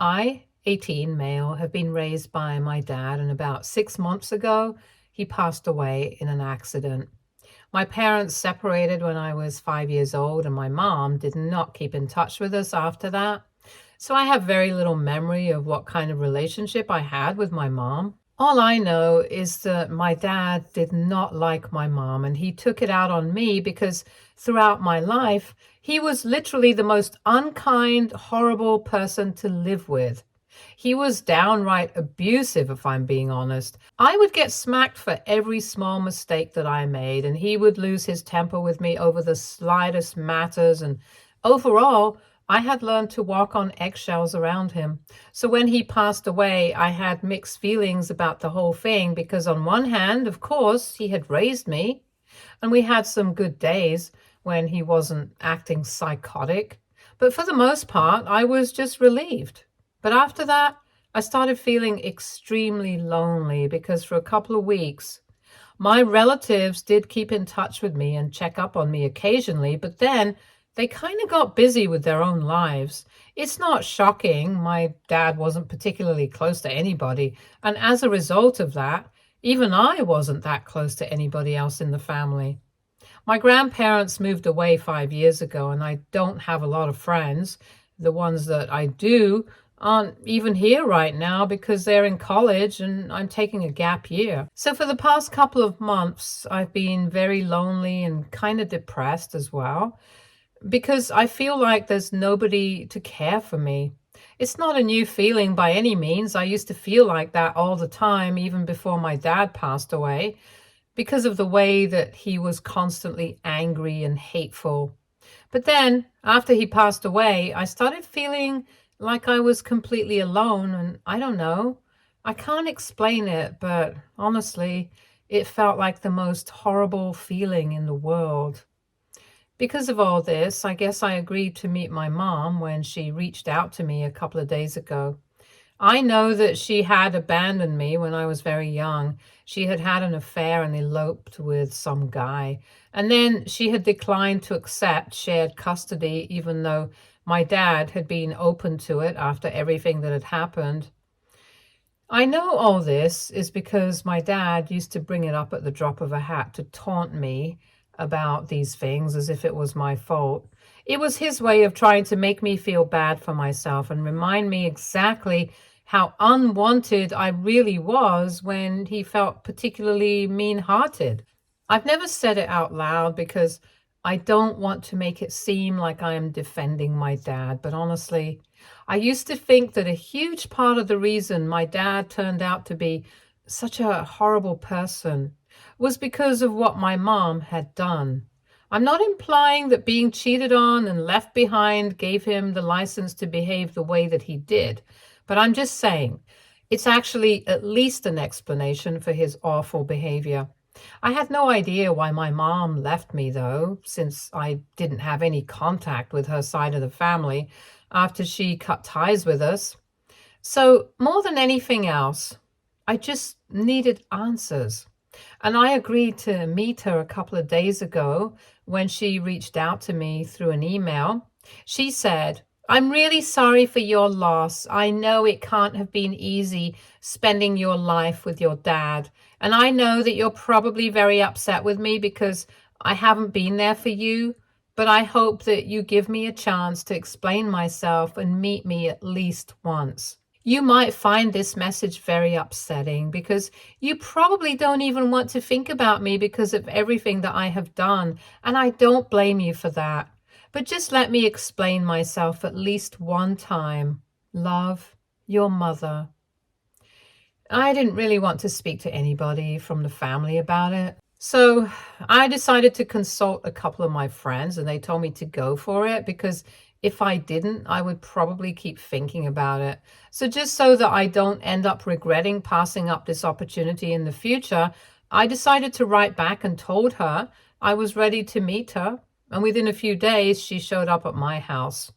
I, a teen male, have been raised by my dad, and about 6 months ago, he passed away in an accident. My parents separated when I was 5 years old, and my mom did not keep in touch with us after that. So I have very little memory of what kind of relationship I had with my mom. All I know is that my dad did not like my mom, and he took it out on me because throughout my life, he was literally the most unkind, horrible person to live with. He was downright abusive, if I'm being honest. I would get smacked for every small mistake that I made, and he would lose his temper with me over the slightest matters. And overall, I had learned to walk on eggshells around him. So when he passed away, I had mixed feelings about the whole thing because, on one hand, of course, he had raised me, and we had some good days when he wasn't acting psychotic. But for the most part, I was just relieved. But after that, I started feeling extremely lonely because for a couple of weeks, my relatives did keep in touch with me and check up on me occasionally, but then they kind of got busy with their own lives. It's not shocking. My dad wasn't particularly close to anybody, and as a result of that, even I wasn't that close to anybody else in the family. My grandparents moved away 5 years ago, and I don't have a lot of friends. The ones that I do aren't even here right now because they're in college and I'm taking a gap year. So for the past couple of months, I've been very lonely and kind of depressed as well because I feel like there's nobody to care for me. It's not a new feeling by any means. I used to feel like that all the time, even before my dad passed away, because of the way that he was constantly angry and hateful. But then, after he passed away, I started feeling like I was completely alone, and I don't know. I can't explain it, but honestly, it felt like the most horrible feeling in the world. Because of all this, I guess I agreed to meet my mom when she reached out to me a couple of days ago. I know that she had abandoned me when I was very young. She had had an affair and eloped with some guy. And then she had declined to accept shared custody, even though my dad had been open to it after everything that had happened. I know all this is because my dad used to bring it up at the drop of a hat to taunt me about these things as if it was my fault. It was his way of trying to make me feel bad for myself and remind me exactly how unwanted I really was when he felt particularly mean-hearted. I've never said it out loud because I don't want to make it seem like I am defending my dad, but honestly, I used to think that a huge part of the reason my dad turned out to be such a horrible person was because of what my mom had done. I'm not implying that being cheated on and left behind gave him the license to behave the way that he did, but I'm just saying it's actually at least an explanation for his awful behavior. I had no idea why my mom left me, though, since I didn't have any contact with her side of the family after she cut ties with us. So, more than anything else, I just needed answers. And I agreed to meet her a couple of days ago when she reached out to me through an email. She said, "I'm really sorry for your loss. I know it can't have been easy spending your life with your dad. And I know that you're probably very upset with me because I haven't been there for you. But I hope that you give me a chance to explain myself and meet me at least once." You might find this message very upsetting because you probably don't even want to think about me because of everything that I have done, and I don't blame you for that. But just let me explain myself at least one time. Love, your mother. I didn't really want to speak to anybody from the family about it. So I decided to consult a couple of my friends, and they told me to go for it because if I didn't, I would probably keep thinking about it. So just so that I don't end up regretting passing up this opportunity in the future, I decided to write back and told her I was ready to meet her. And within a few days, she showed up at my house.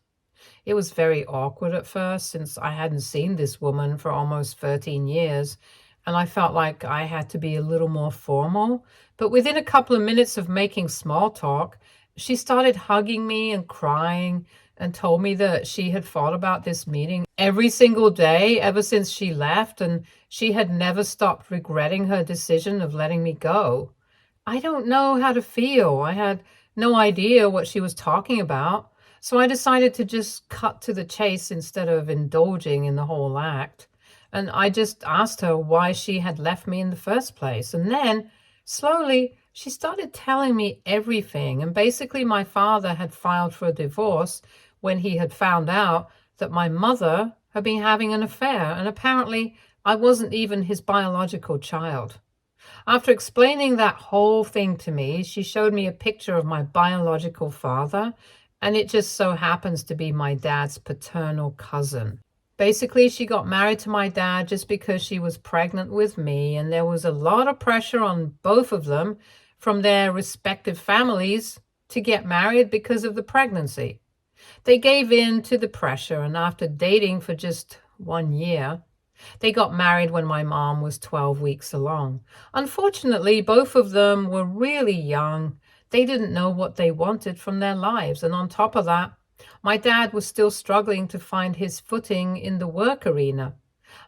It was very awkward at first since I hadn't seen this woman for almost 13 years, and I felt like I had to be a little more formal. But within a couple of minutes of making small talk, she started hugging me and crying and told me that she had thought about this meeting every single day ever since she left, and she had never stopped regretting her decision of letting me go. I don't know how to feel. I had no idea what she was talking about, so I decided to just cut to the chase instead of indulging in the whole act. And I just asked her why she had left me in the first place. And then, slowly, she started telling me everything. And basically, my father had filed for a divorce when he had found out that my mother had been having an affair, and apparently I wasn't even his biological child. After explaining that whole thing to me, she showed me a picture of my biological father, and it just so happens to be my dad's paternal cousin. Basically, she got married to my dad just because she was pregnant with me, and there was a lot of pressure on both of them from their respective families to get married because of the pregnancy. They gave in to the pressure, and after dating for just 1 year, they got married when my mom was 12 weeks along. Unfortunately, both of them were really young. They didn't know what they wanted from their lives. And on top of that, my dad was still struggling to find his footing in the work arena.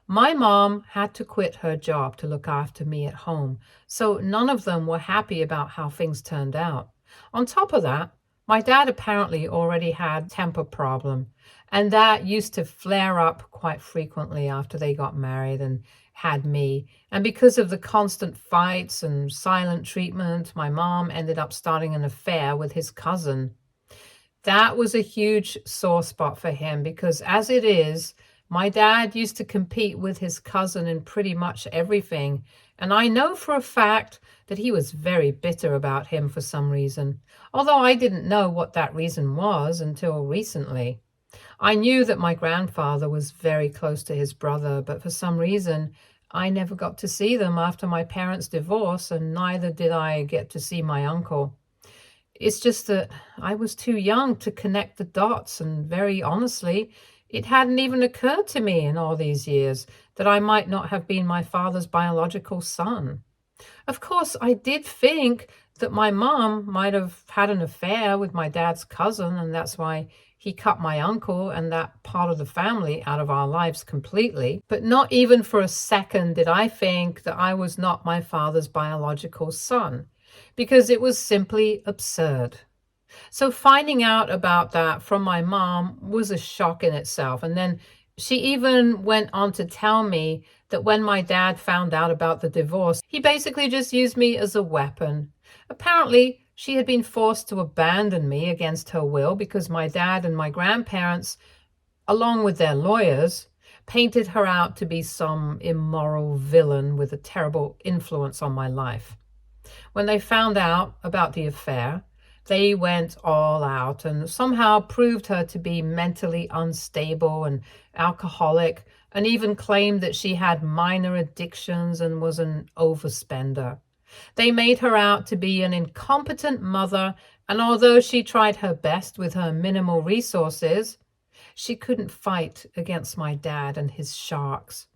My mom had to quit her job to look after me at home, so none of them were happy about how things turned out. On top of that, my dad apparently already had a temper problem, and that used to flare up quite frequently after they got married and had me. And because of the constant fights and silent treatment, my mom ended up starting an affair with his cousin. That was a huge sore spot for him because, as it is, my dad used to compete with his cousin in pretty much everything. And I know for a fact that he was very bitter about him for some reason, although I didn't know what that reason was until recently. I knew that my grandfather was very close to his brother, but for some reason, I never got to see them after my parents' divorce, and neither did I get to see my uncle. It's just that I was too young to connect the dots, and very honestly, it hadn't even occurred to me in all these years that I might not have been my father's biological son. Of course, I did think that my mom might have had an affair with my dad's cousin, and that's why he cut my uncle and that part of the family out of our lives completely. But not even for a second did I think that I was not my father's biological son, because it was simply absurd. So finding out about that from my mom was a shock in itself. And then she even went on to tell me that when my dad found out about the divorce, he basically just used me as a weapon. Apparently, she had been forced to abandon me against her will because my dad and my grandparents, along with their lawyers, painted her out to be some immoral villain with a terrible influence on my life. When they found out about the affair, they went all out and somehow proved her to be mentally unstable and alcoholic, and even claimed that she had minor addictions and was an overspender. They made her out to be an incompetent mother, and although she tried her best with her minimal resources, she couldn't fight against my dad and his sharks.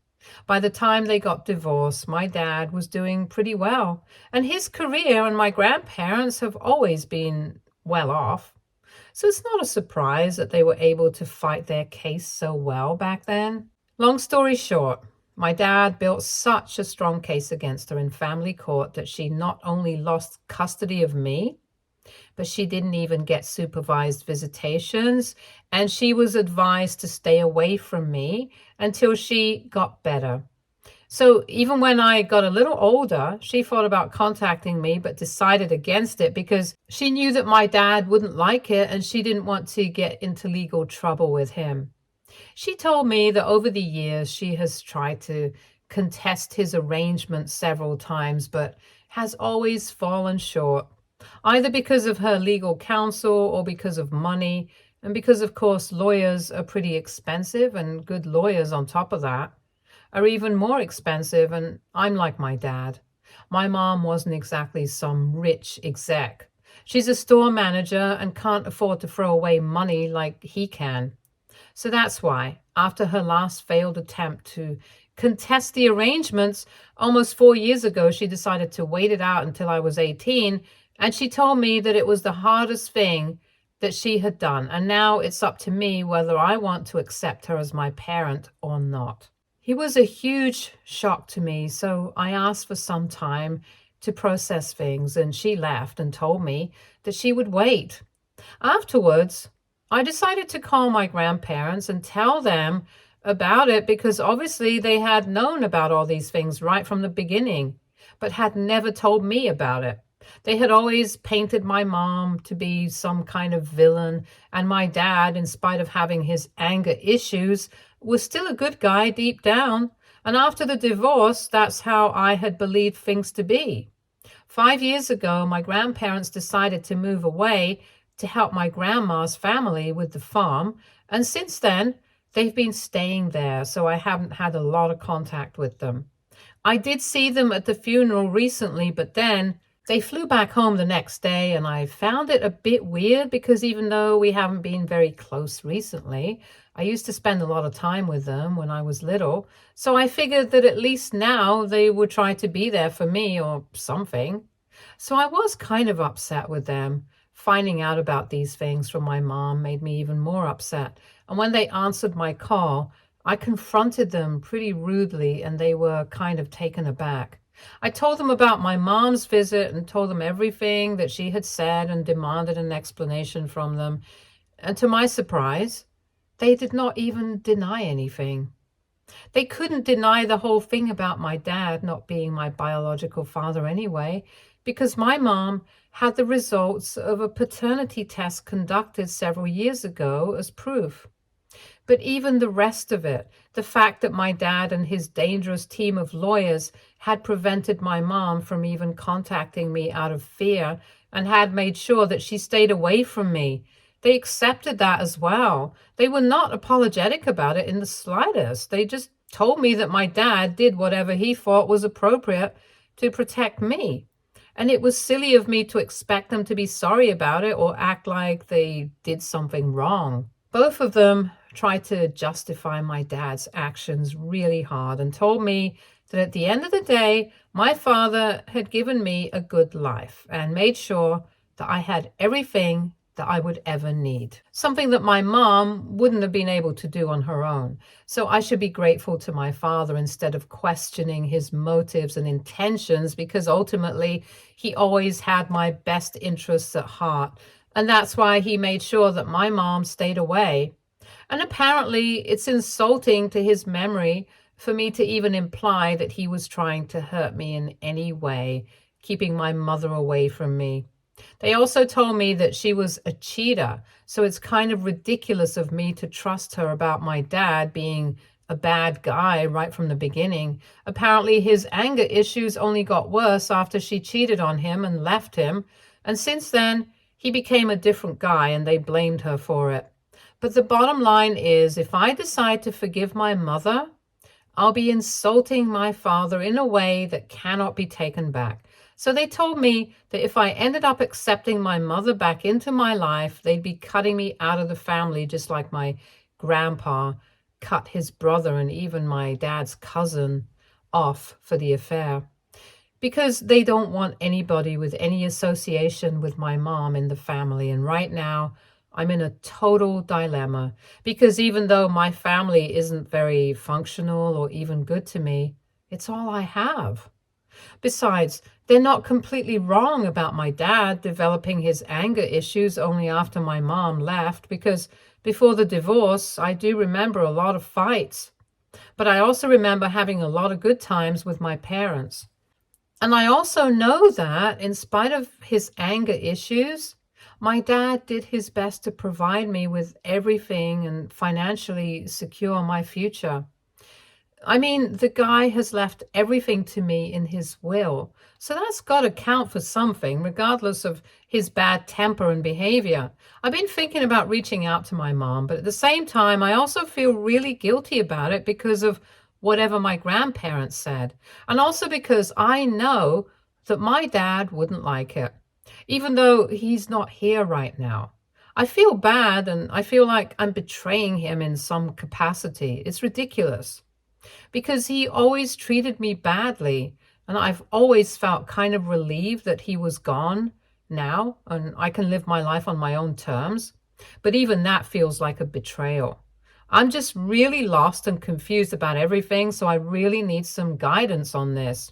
By the time they got divorced, my dad was doing pretty well, and his career and my grandparents have always been well off. So it's not a surprise that they were able to fight their case so well back then. Long story short, my dad built such a strong case against her in family court that she not only lost custody of me, but she didn't even get supervised visitations, and she was advised to stay away from me until she got better. So even when I got a little older, she thought about contacting me, but decided against it because she knew that my dad wouldn't like it and she didn't want to get into legal trouble with him. She told me that over the years she has tried to contest his arrangement several times, but has always fallen short, either because of her legal counsel or because of money, and because, of course, lawyers are pretty expensive, and good lawyers on top of that are even more expensive, and I'm like my dad. My mom wasn't exactly some rich exec. She's a store manager and can't afford to throw away money like he can. So that's why, after her last failed attempt to contest the arrangements almost 4 years ago, she decided to wait it out until I was 18, and she told me that it was the hardest thing that she had done, and now it's up to me whether I want to accept her as my parent or not. He was a huge shock to me, so I asked for some time to process things, and she left and told me that she would wait. Afterwards, I decided to call my grandparents and tell them about it because obviously they had known about all these things right from the beginning, but had never told me about it. They had always painted my mom to be some kind of villain, and my dad, in spite of having his anger issues, was still a good guy deep down. And after the divorce, that's how I had believed things to be. 5 years ago, my grandparents decided to move away to help my grandma's family with the farm, and since then, they've been staying there, so I haven't had a lot of contact with them. I did see them at the funeral recently, but then they flew back home the next day, and I found it a bit weird because even though we haven't been very close recently, I used to spend a lot of time with them when I was little, so I figured that at least now they would try to be there for me or something. So I was kind of upset with them. Finding out about these things from my mom made me even more upset. And when they answered my call, I confronted them pretty rudely and they were kind of taken aback. I told them about my mom's visit and told them everything that she had said and demanded an explanation from them. And to my surprise, they did not even deny anything. They couldn't deny the whole thing about my dad not being my biological father anyway, because my mom had the results of a paternity test conducted several years ago as proof. But even the rest of it, the fact that my dad and his dangerous team of lawyers had prevented my mom from even contacting me out of fear and had made sure that she stayed away from me, they accepted that as well. They were not apologetic about it in the slightest. They just told me that my dad did whatever he thought was appropriate to protect me. And it was silly of me to expect them to be sorry about it or act like they did something wrong. Both of them tried to justify my dad's actions really hard and told me that at the end of the day, my father had given me a good life and made sure that I had everything that I would ever need. Something that my mom wouldn't have been able to do on her own. So I should be grateful to my father instead of questioning his motives and intentions, because ultimately he always had my best interests at heart. And that's why he made sure that my mom stayed away. And apparently it's insulting to his memory for me to even imply that he was trying to hurt me in any way, keeping my mother away from me. They also told me that she was a cheater, so it's kind of ridiculous of me to trust her about my dad being a bad guy right from the beginning. Apparently his anger issues only got worse after she cheated on him and left him, and since then he became a different guy and they blamed her for it. But the bottom line is, if I decide to forgive my mother, I'll be insulting my father in a way that cannot be taken back. So they told me that if I ended up accepting my mother back into my life, they'd be cutting me out of the family, just like my grandpa cut his brother and even my dad's cousin off for the affair. Because they don't want anybody with any association with my mom in the family. And right now, I'm in a total dilemma, because even though my family isn't very functional or even good to me, it's all I have. Besides, they're not completely wrong about my dad developing his anger issues only after my mom left, because before the divorce, I do remember a lot of fights. But I also remember having a lot of good times with my parents. And I also know that in spite of his anger issues, my dad did his best to provide me with everything and financially secure my future. I mean, the guy has left everything to me in his will. So that's got to count for something, regardless of his bad temper and behavior. I've been thinking about reaching out to my mom, but at the same time, I also feel really guilty about it because of whatever my grandparents said. And also because I know that my dad wouldn't like it, even though he's not here right now. I feel bad and I feel like I'm betraying him in some capacity. It's ridiculous, because he always treated me badly, and I've always felt kind of relieved that he was gone now and I can live my life on my own terms. But even that feels like a betrayal. I'm just really lost and confused about everything, so I really need some guidance on this.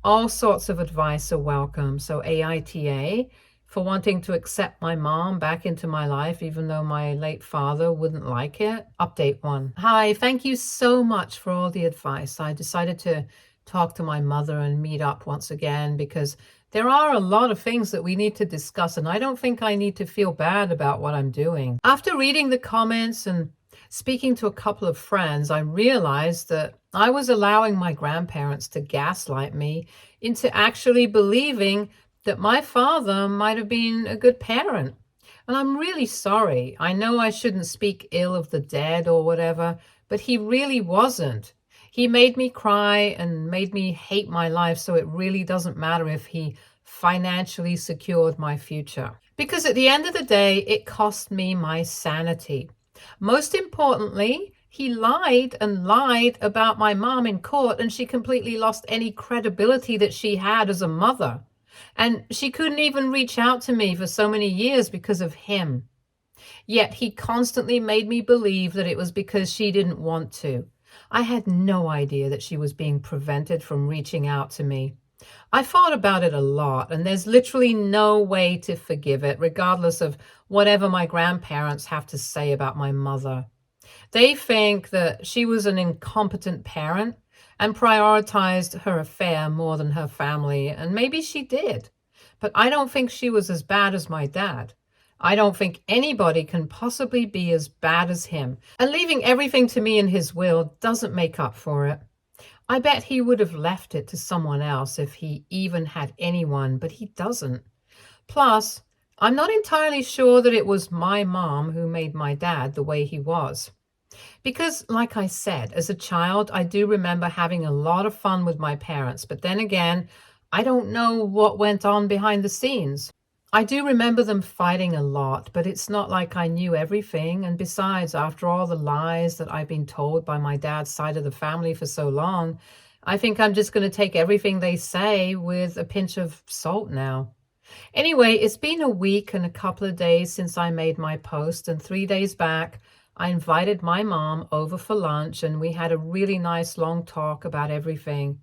All sorts of advice are welcome. So AITA for wanting to accept my mom back into my life, even though my late father wouldn't like it. Update 1. Hi, thank you so much for all the advice. I decided to talk to my mother and meet up once again because there are a lot of things that we need to discuss, and I don't think I need to feel bad about what I'm doing. After reading the comments and speaking to a couple of friends, I realized that I was allowing my grandparents to gaslight me into actually believing that my father might have been a good parent. And I'm really sorry. I know I shouldn't speak ill of the dead or whatever, but he really wasn't. He made me cry and made me hate my life, so it really doesn't matter if he financially secured my future. Because at the end of the day, it cost me my sanity. Most importantly, he lied and lied about my mom in court, and she completely lost any credibility that she had as a mother. And she couldn't even reach out to me for so many years because of him. Yet he constantly made me believe that it was because she didn't want to. I had no idea that she was being prevented from reaching out to me. I thought about it a lot, and there's literally no way to forgive it, regardless of whatever my grandparents have to say about my mother. They think that she was an incompetent parent and prioritized her affair more than her family, and maybe she did. But I don't think she was as bad as my dad. I don't think anybody can possibly be as bad as him, and leaving everything to me in his will doesn't make up for it. I bet he would have left it to someone else if he even had anyone, but he doesn't. Plus, I'm not entirely sure that it was my mom who made my dad the way he was. Because, like I said, as a child, I do remember having a lot of fun with my parents, but then again, I don't know what went on behind the scenes. I do remember them fighting a lot, but it's not like I knew everything. And besides, after all the lies that I've been told by my dad's side of the family for so long, I think I'm just going to take everything they say with a pinch of salt now. Anyway, it's been a week and a couple of days since I made my post, and 3 days back, I invited my mom over for lunch, and we had a really nice long talk about everything.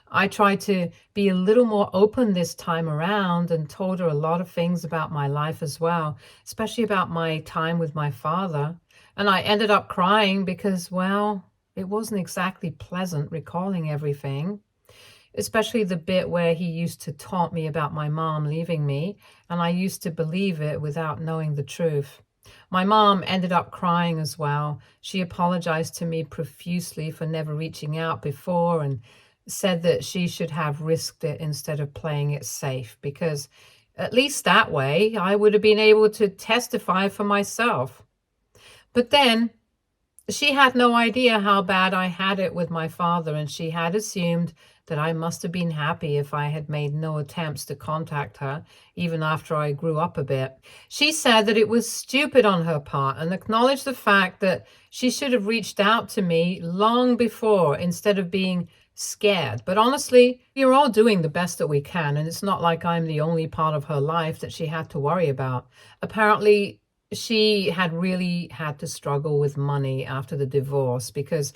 I tried to be a little more open this time around and told her a lot of things about my life as well, especially about my time with my father. And I ended up crying because, well, it wasn't exactly pleasant recalling everything, especially the bit where he used to taunt me about my mom leaving me, and I used to believe it without knowing the truth. My mom ended up crying as well. She apologized to me profusely for never reaching out before and said that she should have risked it instead of playing it safe, because at least that way I would have been able to testify for myself. But then she had no idea how bad I had it with my father, and she had assumed that I must have been happy if I had made no attempts to contact her, even after I grew up a bit. She said that it was stupid on her part and acknowledged the fact that she should have reached out to me long before instead of being scared. But honestly, we're all doing the best that we can, and it's not like I'm the only part of her life that she had to worry about. Apparently, she had really had to struggle with money after the divorce because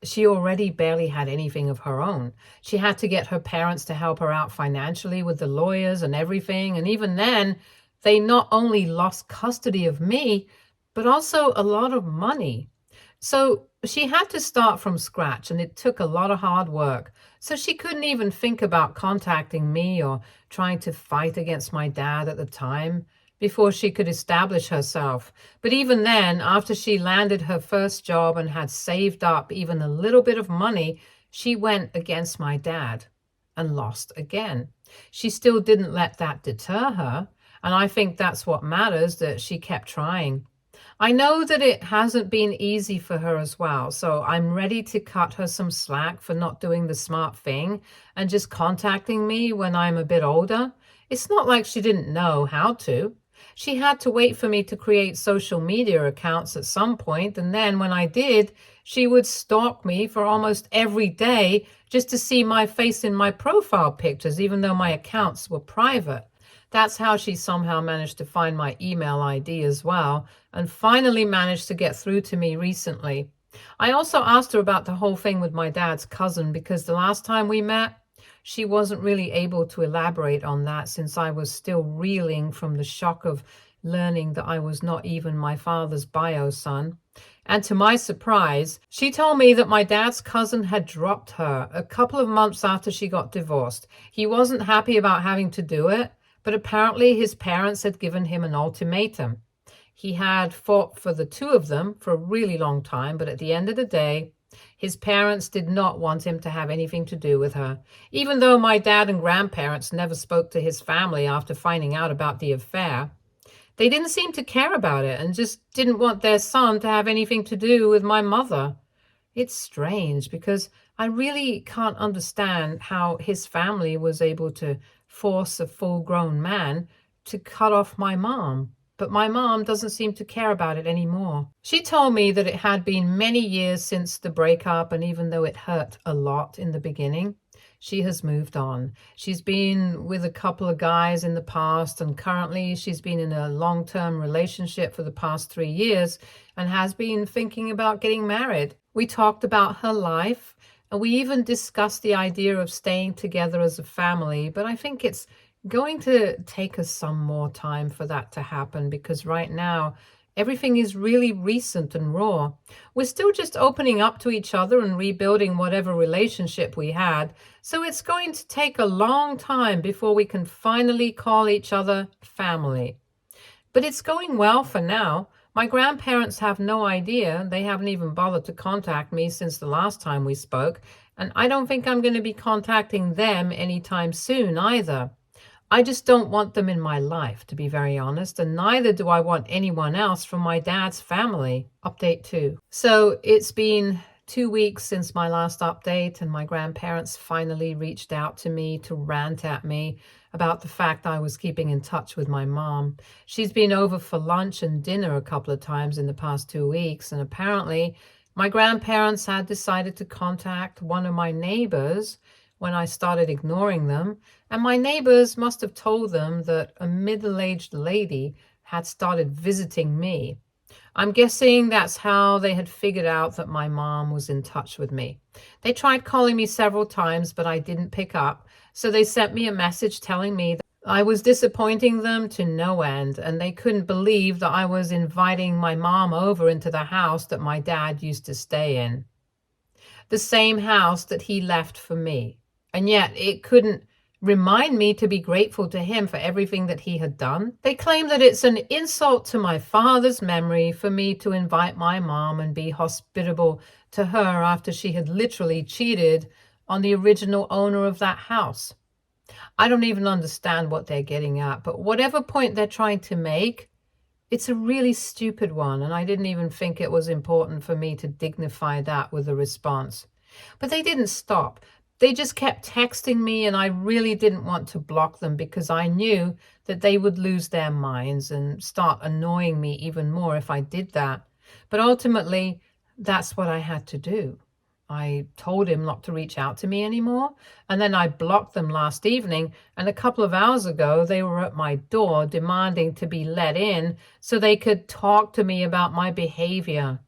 she already barely had anything of her own. She had to get her parents to help her out financially with the lawyers and everything. And even then, they not only lost custody of me, but also a lot of money. So she had to start from scratch, and it took a lot of hard work. So she couldn't even think about contacting me or trying to fight against my dad at the time before she could establish herself. But even then, after she landed her first job and had saved up even a little bit of money, she went against my dad and lost again. She still didn't let that deter her, and I think that's what matters, that she kept trying. I know that it hasn't been easy for her as well, so I'm ready to cut her some slack for not doing the smart thing and just contacting me when I'm a bit older. It's not like she didn't know how to. She had to wait for me to create social media accounts at some point, and then when I did, she would stalk me for almost every day just to see my face in my profile pictures, even though my accounts were private. That's how she somehow managed to find my email ID as well, and finally managed to get through to me recently. I also asked her about the whole thing with my dad's cousin because the last time we met, she wasn't really able to elaborate on that since I was still reeling from the shock of learning that I was not even my father's bio son. And to my surprise, she told me that my dad's cousin had dropped her a couple of months after she got divorced. He wasn't happy about having to do it, but apparently his parents had given him an ultimatum. He had fought for the two of them for a really long time, but at the end of the day, his parents did not want him to have anything to do with her, even though my dad and grandparents never spoke to his family after finding out about the affair. They didn't seem to care about it and just didn't want their son to have anything to do with my mother. It's strange because I really can't understand how his family was able to force a full-grown man to cut off my mom. But my mom doesn't seem to care about it anymore. She told me that it had been many years since the breakup, and even though it hurt a lot in the beginning, she has moved on. She's been with a couple of guys in the past, and currently she's been in a long-term relationship for the past 3 years and has been thinking about getting married. We talked about her life, and we even discussed the idea of staying together as a family, but I think it's going to take us some more time for that to happen because right now everything is really recent and raw. We're still just opening up to each other and rebuilding whatever relationship we had, so it's going to take a long time before we can finally call each other family. But it's going well for now. My grandparents have no idea. They haven't even bothered to contact me since the last time we spoke, and I don't think I'm going to be contacting them anytime soon either. I just don't want them in my life, to be very honest, and neither do I want anyone else from my dad's family. Update 2. So it's been 2 weeks since my last update, and my grandparents finally reached out to me to rant at me about the fact I was keeping in touch with my mom. She's been over for lunch and dinner a couple of times in the past 2 weeks, and apparently my grandparents had decided to contact one of my neighbors when I started ignoring them, and my neighbors must have told them that a middle-aged lady had started visiting me. I'm guessing that's how they had figured out that my mom was in touch with me. They tried calling me several times, but I didn't pick up, so they sent me a message telling me that I was disappointing them to no end, and they couldn't believe that I was inviting my mom over into the house that my dad used to stay in. The same house that he left for me. And yet it couldn't remind me to be grateful to him for everything that he had done. They claim that it's an insult to my father's memory for me to invite my mom and be hospitable to her after she had literally cheated on the original owner of that house. I don't even understand what they're getting at, but whatever point they're trying to make, it's a really stupid one, and I didn't even think it was important for me to dignify that with a response. But they didn't stop. They just kept texting me, and I really didn't want to block them because I knew that they would lose their minds and start annoying me even more if I did that. But ultimately, that's what I had to do. I told him not to reach out to me anymore, and then I blocked them last evening, and a couple of hours ago they were at my door demanding to be let in so they could talk to me about my behavior.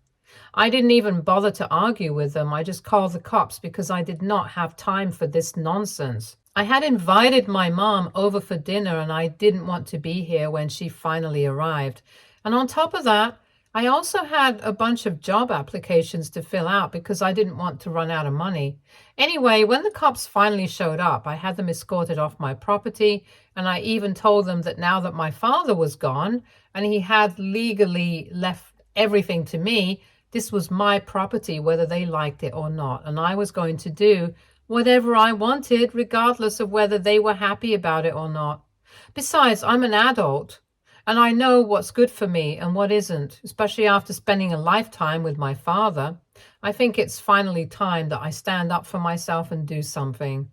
I didn't even bother to argue with them. I just called the cops because I did not have time for this nonsense. I had invited my mom over for dinner, and I didn't want to be here when she finally arrived. And on top of that, I also had a bunch of job applications to fill out because I didn't want to run out of money. Anyway, when the cops finally showed up, I had them escorted off my property, and I even told them that now that my father was gone and he had legally left everything to me, this was my property whether they liked it or not, and I was going to do whatever I wanted regardless of whether they were happy about it or not. Besides, I'm an adult, and I know what's good for me and what isn't, especially after spending a lifetime with my father. I think it's finally time that I stand up for myself and do something.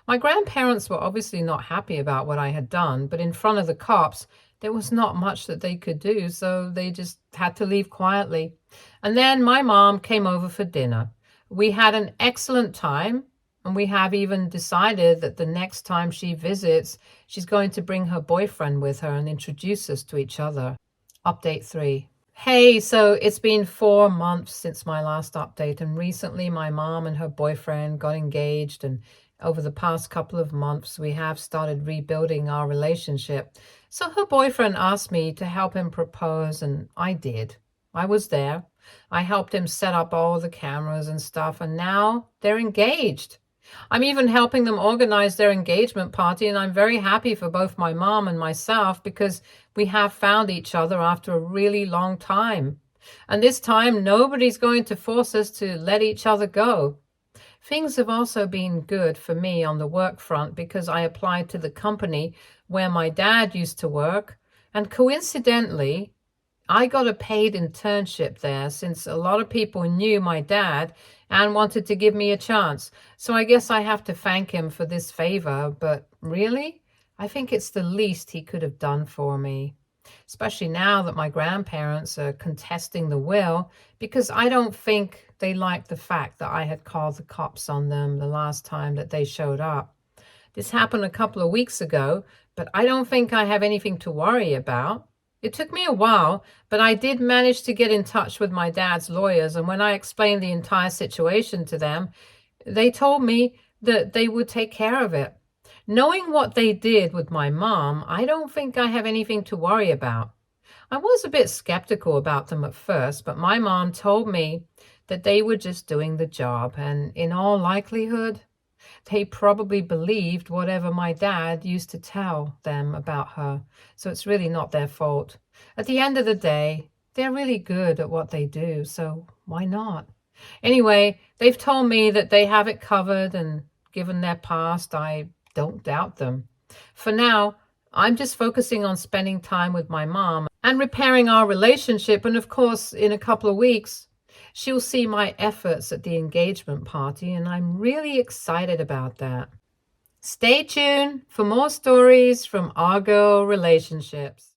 My grandparents were obviously not happy about what I had done, but in front of the cops, there was not much that they could do, so they just had to leave quietly. And then my mom came over for dinner. We had an excellent time. And we have even decided that the next time she visits, she's going to bring her boyfriend with her and introduce us to each other. Update 3. Hey, so it's been 4 months since my last update, and recently my mom and her boyfriend got engaged, and over the past couple of months, we have started rebuilding our relationship. So her boyfriend asked me to help him propose, and I did. I was there. I helped him set up all the cameras and stuff, and now they're engaged. I'm even helping them organize their engagement party, and I'm very happy for both my mom and myself because we have found each other after a really long time. And this time, nobody's going to force us to let each other go. Things have also been good for me on the work front because I applied to the company where my dad used to work, and coincidentally, I got a paid internship there since a lot of people knew my dad and wanted to give me a chance. So I guess I have to thank him for this favor, but really, I think it's the least he could have done for me. Especially now that my grandparents are contesting the will because I don't think they liked the fact that I had called the cops on them the last time that they showed up. This happened a couple of weeks ago, but I don't think I have anything to worry about. It took me a while, but I did manage to get in touch with my dad's lawyers, and when I explained the entire situation to them, they told me that they would take care of it. Knowing what they did with my mom, I don't think I have anything to worry about. I was a bit skeptical about them at first, but my mom told me that they were just doing the job, and in all likelihood, they probably believed whatever my dad used to tell them about her, so it's really not their fault. At the end of the day, they're really good at what they do, so why not? Anyway, they've told me that they have it covered, and given their past, I don't doubt them. For now, I'm just focusing on spending time with my mom and repairing our relationship, and of course, in a couple of weeks, she'll see my efforts at the engagement party, and I'm really excited about that. Stay tuned for more stories from our girl relationships.